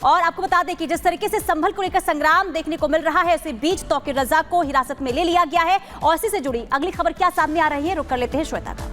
और आपको बता दें कि जिस तरीके से संभल को लेकर संग्राम देखने को मिल रहा है, इसी बीच तौकीर रजा को हिरासत में ले लिया गया है। और इसी से जुड़ी अगली खबर क्या सामने आ रही है, रुक कर लेते हैं श्वेता का।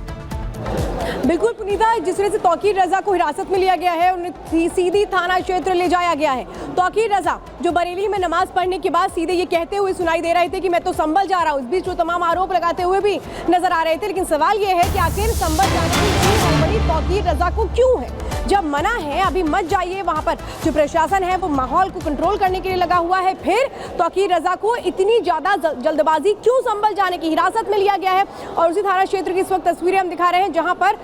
बिल्कुल पुनीता, जिस तरह से तौकीर रजा को हिरासत में लिया गया है, उन्हें सीधी थाना क्षेत्र ले जाया गया है। तौकीर रजा जो बरेली में नमाज पढ़ने के बाद सीधे ये कहते हुए सुनाई दे रहे थे कि मैं तो संभल जा रहा हूँ। इस बीच जो तमाम आरोप लगाते हुए भी नजर आ रहे थे, लेकिन सवाल ये है कि आखिर संभल जाने की हड़बड़ी तौकीर रजा को क्यों है? जब मना है अभी मत जाइए, वहां पर जो प्रशासन है वो माहौल को कंट्रोल करने के लिए लगा हुआ है, फिर तौकीर रजा को इतनी ज्यादा जल्दबाजी क्यों संभल जाने की हिरासत में लिया गया है? और उसी थाना क्षेत्र की इस वक्त तस्वीरें हम दिखा रहे हैं जहां पर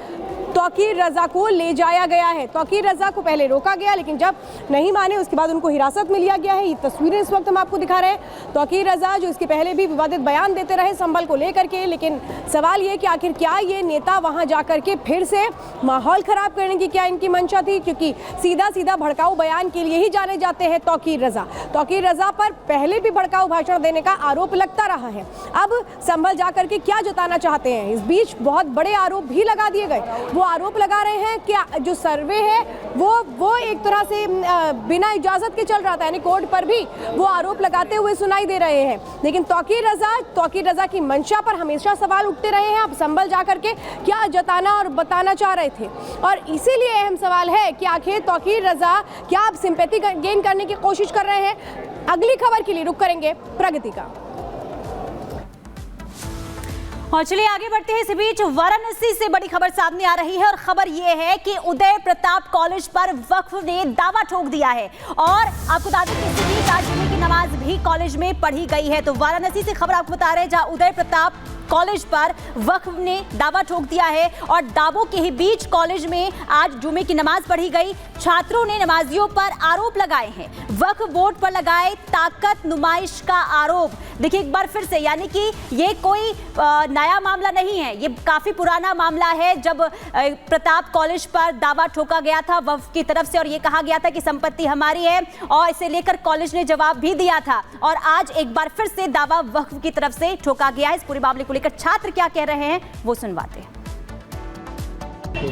तौकीर रजा को ले जाया गया है। तौकीर रजा को पहले रोका गया, लेकिन जब नहीं माने उसके बाद उनको हिरासत में लिया गया है। ये तस्वीरें इस वक्त हम आपको दिखा रहे हैं। तौकीर रजा जो इसके पहले भी विवादित बयान देते रहे संभल को लेकर के, लेकिन सवाल ये कि आखिर क्या ये नेता वहां जाकर के फिर से माहौल खराब करने की क्या इनकी मंशा थी? क्योंकि सीधा सीधा भड़काऊ बयान के लिए ही जाने जाते हैं तौकीर रजा। तौकीर रजा पर पहले भी भड़काऊ भाषण देने का आरोप लगता रहा है। अब संभल जाकर के क्या जताना चाहते हैं? इस बीच बहुत बड़े आरोप भी लगा दिए गए। वो आरोप लगा रहे हैं कि जो सर्वे है वो एक तरह से बिना इजाजत के चल रहा था, यानी कोर्ट पर भी वो आरोप लगाते हुए सुनाई दे रहे हैं। लेकिन तौकीर रजा की मंशा पर हमेशा सवाल उठते रहे हैं। अब संभल जाकर के क्या जताना और बताना चाह रहे थे, और इसीलिए अहम सवाल है कि आखिर तौकीर रजा क्या अब सिंपैथी गेन करने की कोशिश कर रहे हैं? अगली खबर के लिए रुक करेंगे प्रगति का। और चलिए आगे बढ़ते हैं। इस बीच वाराणसी से बड़ी खबर सामने आ रही है, और खबर यह है कि उदय प्रताप कॉलेज पर वक्फ ने दावा ठोक दिया है। और आपको बता दें कि इसी बीच आज जुमे की नमाज भी कॉलेज में पढ़ी गई है। तो वाराणसी से खबर आपको बता रहे हैं, जहां उदय प्रताप कॉलेज पर वक्फ ने दावा ठोक दिया है, और दावों के ही बीच कॉलेज में आज जुमे की नमाज पढ़ी गई। छात्रों ने नमाजियों पर आरोप लगाए हैं, वक्फ बोर्ड पर लगाए ताकत नुमाइश का आरोप। देखिए एक बार फिर से, यानी कि ये कोई नया मामला नहीं है, ये काफी पुराना मामला है। जब प्रताप कॉलेज पर दावा ठोका गया था वक्फ की तरफ से, और ये कहा गया था कि संपत्ति हमारी है, और इसे लेकर कॉलेज ने जवाब भी दिया था। और आज एक बार फिर से दावा वक्फ की तरफ से ठोका गया है। इस पूरे मामले को लेकर छात्र क्या कह रहे हैं वो सुनवाते हैं।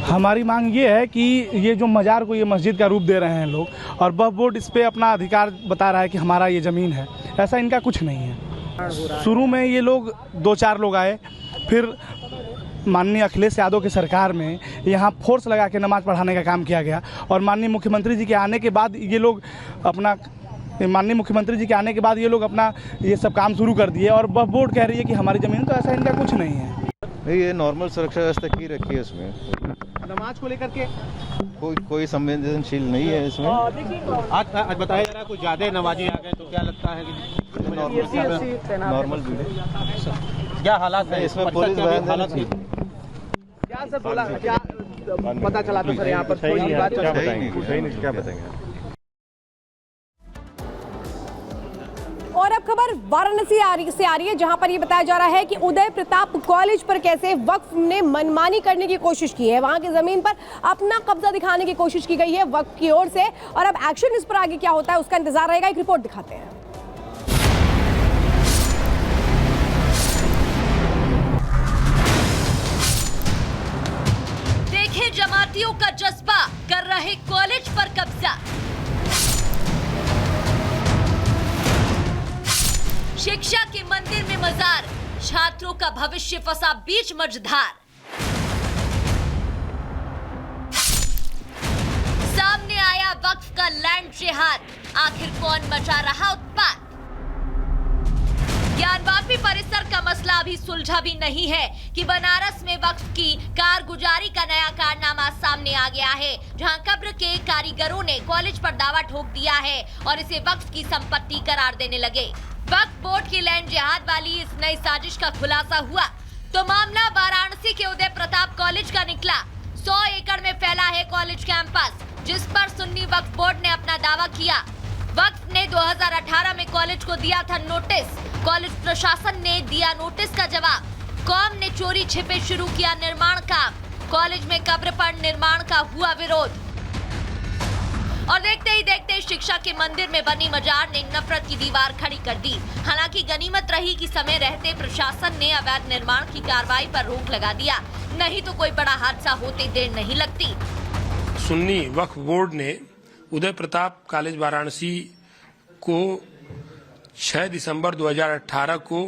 हमारी मांग ये है कि ये जो मजार को ये मस्जिद का रूप दे रहे हैं लोग, और वक्फ बोर्ड इस पे अपना अधिकार बता रहा है कि हमारा ये ज़मीन है, ऐसा इनका कुछ नहीं है। शुरू में ये लोग 2-4 लोग आए, फिर माननीय अखिलेश यादव की सरकार में यहाँ फोर्स लगा के नमाज़ पढ़ाने का काम किया गया, और माननीय मुख्यमंत्री जी के आने के बाद ये लोग अपना ये सब काम शुरू कर दिए, और वक्फ बोर्ड कह रही है कि हमारी ज़मीन, तो ऐसा इनका कुछ नहीं है। नहीं, ये नॉर्मल सुरक्षा व्यवस्था की रखी है इसमें। नमाज को लेकर के कोई संवेदनशील नहीं है इसमें। आज बताया जा रहा है कुछ ज्यादा नमाजी आ गए, तो क्या लगता है कि नॉर्मल क्या हालात है इसमें? पुलिस क्या सब बोला, क्या पता चला था सर यहाँ पर? क्या बताएंगे। और अब खबर वाराणसी से आ रही है, जहां पर ये बताया जा रहा है कि उदय प्रताप कॉलेज पर कैसे वक्फ ने मनमानी करने की कोशिश की है। वहां की जमीन पर अपना कब्जा दिखाने की कोशिश की गई है वक्फ की ओर से, और अब एक्शन इस पर आगे क्या होता है उसका इंतजार रहेगा। एक रिपोर्ट दिखाते हैं। देखें जमातियों का जज्बा, कर रहे कॉलेज पर कब्जा। शिक्षा के मंदिर में मजार, छात्रों का भविष्य फंसा बीच मझधार। सामने आया वक्फ का लैंड जिहाद, आखिर कौन मचा रहा उत्पात? ज्ञानवापी परिसर का मसला अभी सुलझा भी नहीं है कि बनारस में वक्फ की कारगुजारी का नया कारनामा सामने आ गया है, जहां कब्र के कारीगरों ने कॉलेज पर दावा ठोक दिया है और इसे वक्फ की संपत्ति करार देने लगे। वक्फ बोर्ड की लैंड जिहाद वाली इस नई साजिश का खुलासा हुआ तो मामला वाराणसी के उदय प्रताप कॉलेज का निकला। 100 एकड़ में फैला है कॉलेज कैंपस, जिस पर सुन्नी वक्फ बोर्ड ने अपना दावा किया। वक्फ ने 2018 में कॉलेज को दिया था नोटिस, कॉलेज प्रशासन ने दिया नोटिस का जवाब। कौम ने चोरी छिपे शुरू किया निर्माण काम, कॉलेज में कब्र पर निर्माण का हुआ विरोध, और देखते ही देखते शिक्षा के मंदिर में बनी मजार ने नफरत की दीवार खड़ी कर दी। हालांकि गनीमत रही कि समय रहते प्रशासन ने अवैध निर्माण की कार्रवाई पर रोक लगा दिया, नहीं तो कोई बड़ा हादसा होते देर नहीं लगती। सुन्नी वक्फ बोर्ड ने उदय प्रताप कॉलेज वाराणसी को 6 दिसंबर 2018 को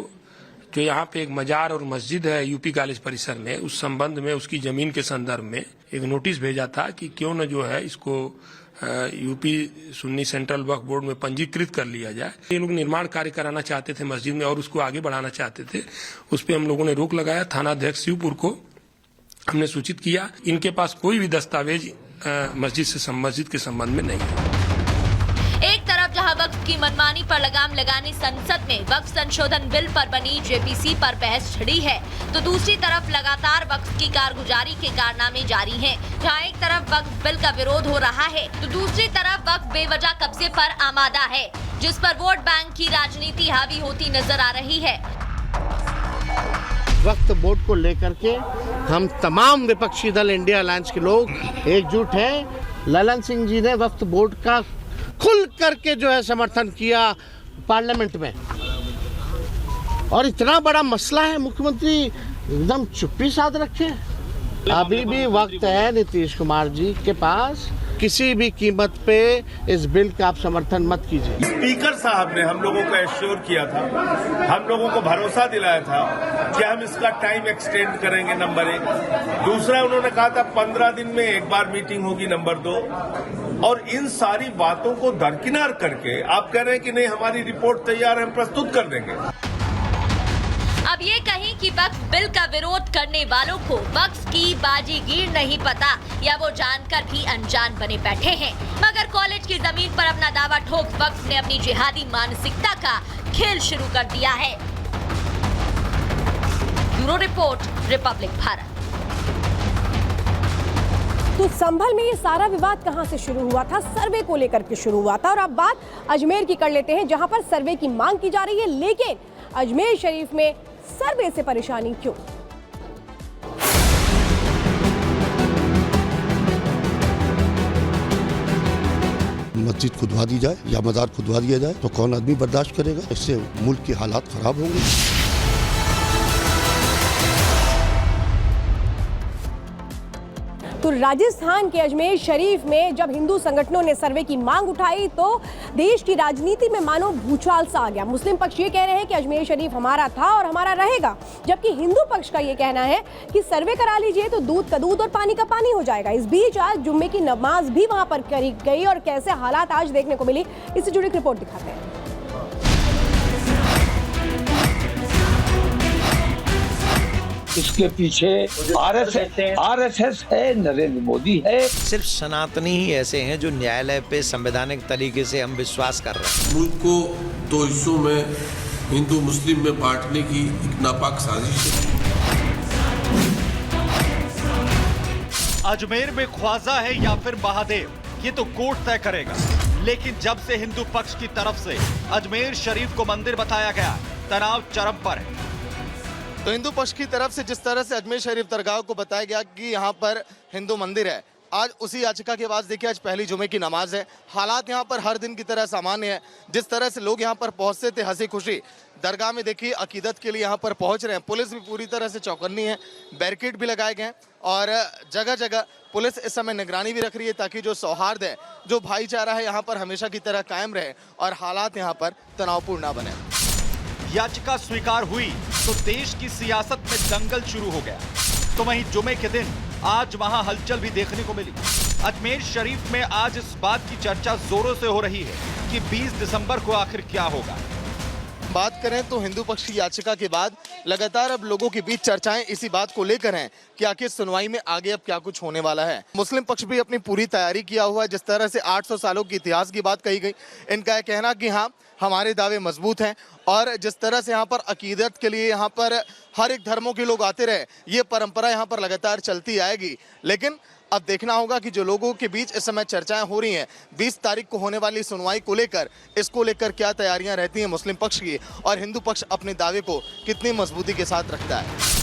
जो यहाँ पे एक मजार और मस्जिद है यूपी कॉलेज परिसर में, उस संबंध में उसकी जमीन के संदर्भ में एक नोटिस भेजा था कि क्यों न जो है इसको यूपी सुन्नी सेंट्रल वक्फ बोर्ड में पंजीकृत कर लिया जाए। ये लोग निर्माण कार्य कराना चाहते थे मस्जिद में और उसको आगे बढ़ाना चाहते थे। उस पर हम लोगों ने रोक लगाया। थाना अध्यक्ष शिवपुर को हमने सूचित किया। इनके पास कोई भी दस्तावेज मस्जिद के संबंध में नहीं है। एक तरफ जहां वक्फ की मनमानी पर लगाम लगाने संसद में वक्फ संशोधन बिल पर बनी जेपीसी पर बहस छिड़ी है, तो दूसरी तरफ लगातार वक्फ की कारगुजारी के कारनामे जारी हैं। जहां एक तरफ वक्फ बिल का विरोध हो रहा है, तो दूसरी तरफ वक्फ बेवजह कब्जे पर आमादा है, जिस पर वोट बैंक की राजनीति हावी होती नजर आ रही है। वक्फ बोर्ड को लेकर के हम तमाम विपक्षी दल इंडिया अलायंस के लोग एकजुट हैं। ललन सिंह जी ने वक्फ बोर्ड का खुल करके जो है समर्थन किया पार्लियामेंट में, और इतना बड़ा मसला है मुख्यमंत्री एकदम चुप्पी साध रखे। अभी भी वक्त है नीतीश कुमार जी के पास, किसी भी कीमत पे इस बिल का आप समर्थन मत कीजिए। स्पीकर साहब ने हम लोगों को एश्योर किया था, हम लोगों को भरोसा दिलाया था कि हम इसका टाइम एक्सटेंड करेंगे, नंबर 1। दूसरा, उन्होंने कहा था 15 दिन में एक बार मीटिंग होगी, नंबर 2। और इन सारी बातों को दरकिनार करके आप कह रहे हैं कि नहीं, हमारी रिपोर्ट तैयार है, हम प्रस्तुत कर देंगे। अब ये कहीं कि वक्फ बिल का विरोध करने वालों को वक्फ की बाजीगीर नहीं पता, या वो जानकर भी अनजान बने बैठे हैं। मगर कॉलेज की जमीन पर अपना दावा ठोक वक्फ ने अपनी जिहादी मानसिकता का खेल शुरू कर दिया है। Bureau report, Republic Bharat. तो संभल में ये सारा विवाद कहां से शुरू हुआ था? सर्वे को लेकर के शुरू हुआ था। और अब बात अजमेर की कर लेते हैं, जहां पर सर्वे की मांग की जा रही है, लेकिन अजमेर शरीफ में सर्वे से परेशानी क्यों? मस्जिद खुदवा दी जाए या मजार खुदवा दिया जाए तो कौन आदमी बर्दाश्त करेगा? इससे मुल्क के हालात खराब होंगे। तो राजस्थान के अजमेर शरीफ में जब हिंदू संगठनों ने सर्वे की मांग उठाई तो देश की राजनीति में मानो भूचाल सा आ गया। मुस्लिम पक्ष ये कह रहे हैं कि अजमेर शरीफ हमारा था और हमारा रहेगा, जबकि हिंदू पक्ष का ये कहना है कि सर्वे करा लीजिए तो दूध का दूध और पानी का पानी हो जाएगा। इस बीच आज जुम्मे की नमाज भी वहां पर करी गई और कैसे हालात आज देखने को मिली, इससे जुड़ी रिपोर्ट दिखाते हैं। इसके पीछे आरएसएस है, नरेंद्र मोदी है। सिर्फ सनातनी ही ऐसे हैं जो न्यायालय पे संवैधानिक तरीके से हम विश्वास कर रहे हैं। मुल्क को 2 हिस्सों में हिंदू मुस्लिम में बांटने की एक नापाक साजिश है। अजमेर में ख्वाजा है या फिर महादेव, ये तो कोर्ट तय करेगा। लेकिन जब से हिंदू पक्ष की तरफ से अजमेर शरीफ को मंदिर बताया गया, तनाव चरम पर है। तो हिंदू पक्ष की तरफ से जिस तरह से अजमेर शरीफ दरगाह को बताया गया कि यहाँ पर हिंदू मंदिर है, आज उसी याचिका के बाद देखिए आज पहली जुमे की नमाज है। हालात यहाँ पर हर दिन की तरह सामान्य है। जिस तरह से लोग यहाँ पर पहुँचते थे हंसी खुशी, दरगाह में देखिए अकीदत के लिए यहाँ पर पहुँच रहे हैं। पुलिस भी पूरी तरह से चौकन्नी है, बैरिकेड भी लगाए गए हैं और जगह जगह पुलिस इस समय निगरानी भी रख रही है ताकि जो सौहार्द है, जो भाईचारा है यहाँ पर हमेशा की तरह कायम रहे और हालात यहाँ पर तनावपूर्ण ना बने। याचिका स्वीकार हुई तो देश की सियासत में दंगल शुरू हो गया। तो वहीं जुमे के दिन आज वहां हलचल भी देखने को मिली। अजमेर शरीफ में आज इस बात की चर्चा जोरों से हो रही है कि 20 दिसंबर को आखिर क्या होगा। बात करें तो हिंदू पक्ष की याचिका के बाद लगातार अब लोगों के बीच चर्चाएं इसी बात को लेकर हैं कि आखिर सुनवाई में आगे अब क्या कुछ होने वाला है। मुस्लिम पक्ष भी अपनी पूरी तैयारी किया हुआ है। जिस तरह से 800 सालों के इतिहास की बात कही गई, इनका यह कहना कि हाँ हमारे दावे मजबूत हैं और जिस तरह से यहाँ पर अकीदत के लिए यहाँ पर हर एक धर्मों के लोग आते रहे, ये परंपरा यहाँ पर लगातार चलती आएगी। लेकिन अब देखना होगा कि जो लोगों के बीच इस समय चर्चाएं हो रही हैं 20 तारीख को होने वाली सुनवाई को लेकर, इसको लेकर क्या तैयारियां रहती हैं मुस्लिम पक्ष की और हिंदू पक्ष अपने दावे को कितनी मजबूती के साथ रखता है।